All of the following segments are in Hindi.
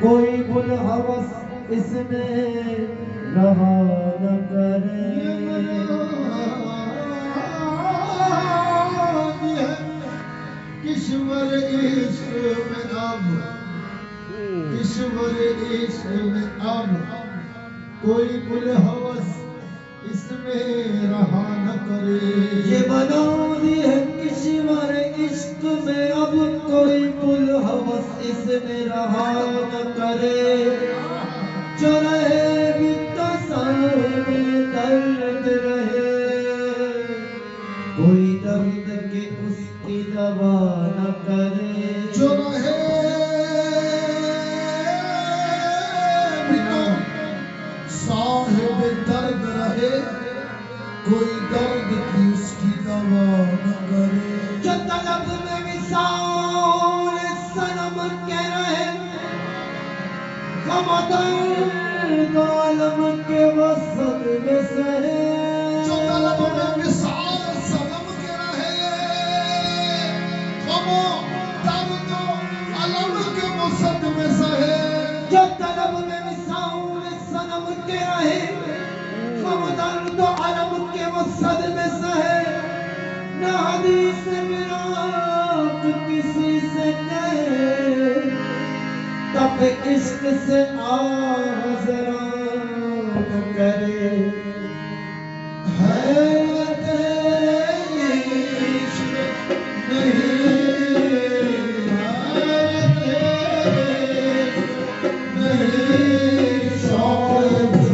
कोई बुल हवस इसमें रहा न करे। किश्वर इश्क में अब, किश्वर इश्क में अब कोई बुल हवस इसमें रहा न करे। ये बना दी है किश्वर इश्क में अब कोई बुल हवस इसमें रहा न करे। जो रहे भी तो साहिब दर्द रहे, कोई दर्द के उसकी दवा न करे। जो रहे भी तो साहिब दर्द रहे, कोई दर्द की उसकी दवा न करे। जो तलब में मिसाल सनम के रहे, गम दर्द आलम के वसत में सहे। जो तलब में मिसाल सनम के रहे, गम दर्द आलम के वसत में सहे। जो तलब में मिसाल सनम के रहे, गम दर्द आलम के वसत में सहे। न हदीस मिराक किसी से कहे, तब इश्क से आज़रा न करे। हैरत इश्क नहीं, हैरत नहीं, शौक़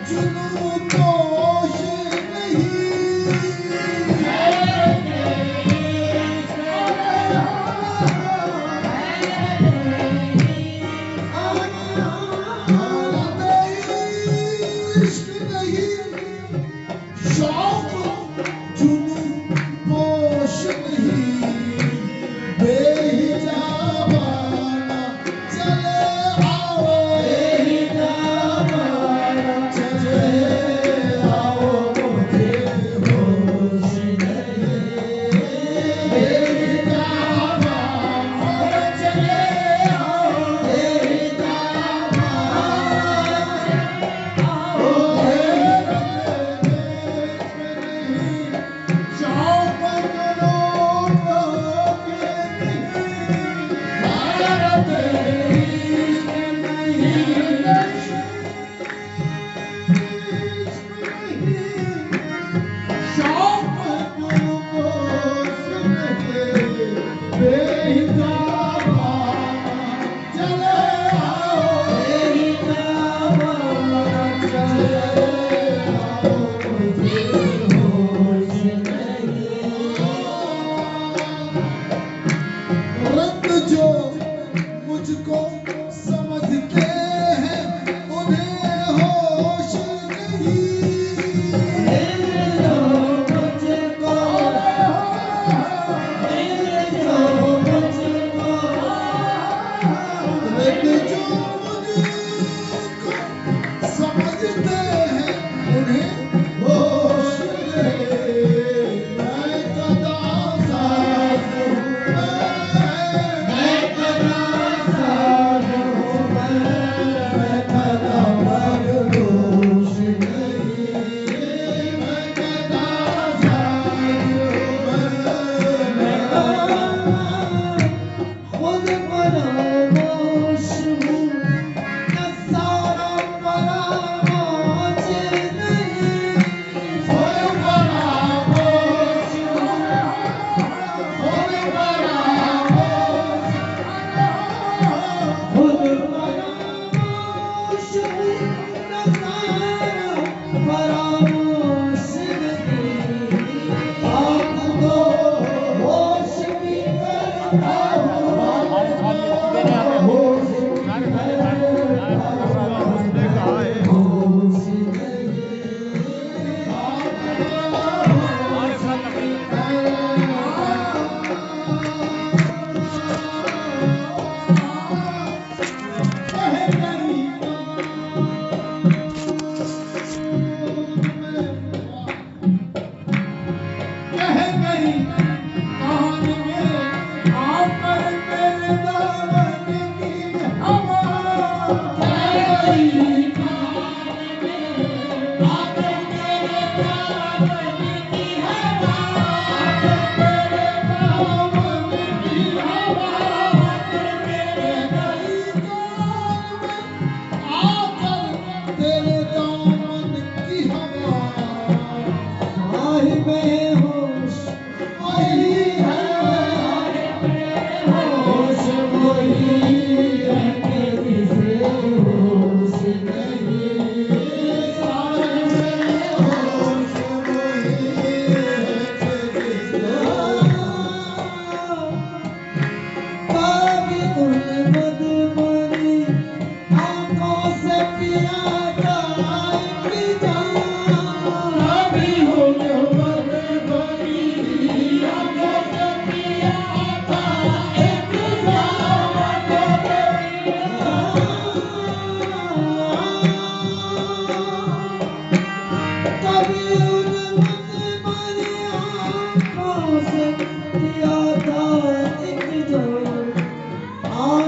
जुनून पोश नहीं। हैरत इश्क नहीं, शौक़ जुनून पोश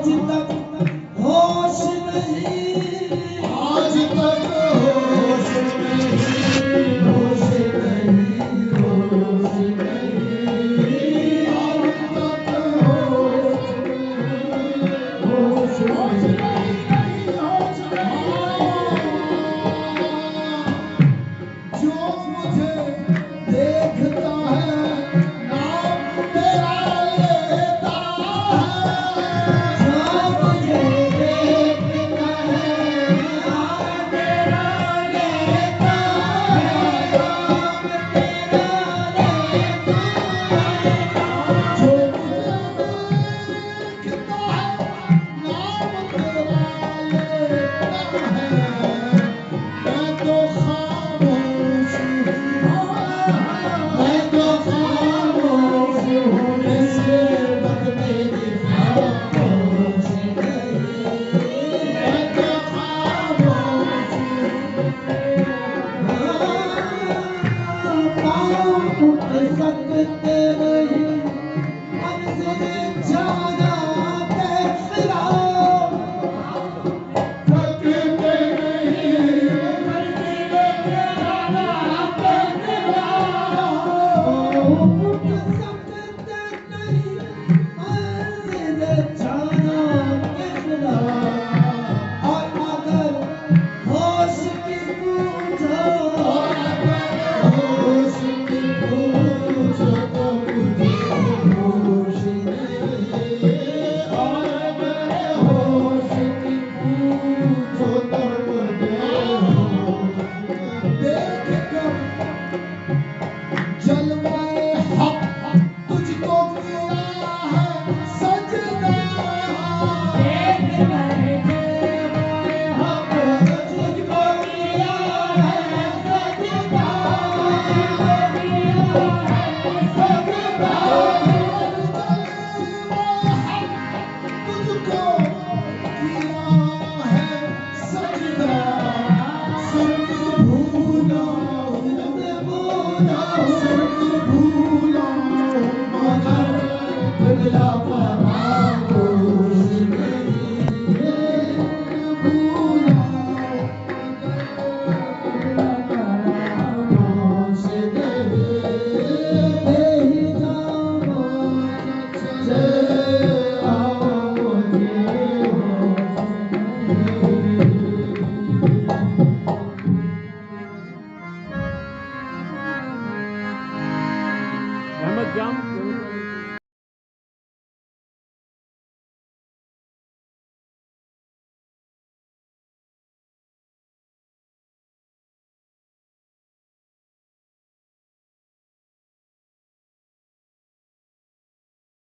आज तक होश नहीं, आज तक होश नहीं, होश नहीं, होश नहीं, आज तक होश नहीं, होश नहीं, होश नहीं। जो मुझे देखता है नाम तेरा लेता है, जो मुझे देखता है नाम तेरा लेता है, नाम तेरा लेता है। जो मुझे देखता है नाम तेरा लेता है, मैं तो खामोश हूँ, मैं तो खामोश हूँ, निस्बत मेरी खामोश नहीं, मैं तो खामोश हूँ। पाँव उठ सकते नहीं, मंजिल जाना फैसला सकते नहीं, मंजिल जाना फैसला उठ सकते नहीं, मंजिल जाना फैसला। और अगर होश की पूछो, और अगर होश की पूछो तो मुझे होश नहीं, और अगर होश की पूछो तो मुझे होश नहीं। देख कर जलवाए हक तुझको किया है सजदा, देख कर जलवाए हक तुझको किया है सजदा, किया है सजदा। जलवाए हक तुझको किया है सजदा, सब भूला सब भूला मगर दिला फरामोश नहीं, भूला फरामोश नहीं। यही जामा चले आओ मुझे अहमद जाम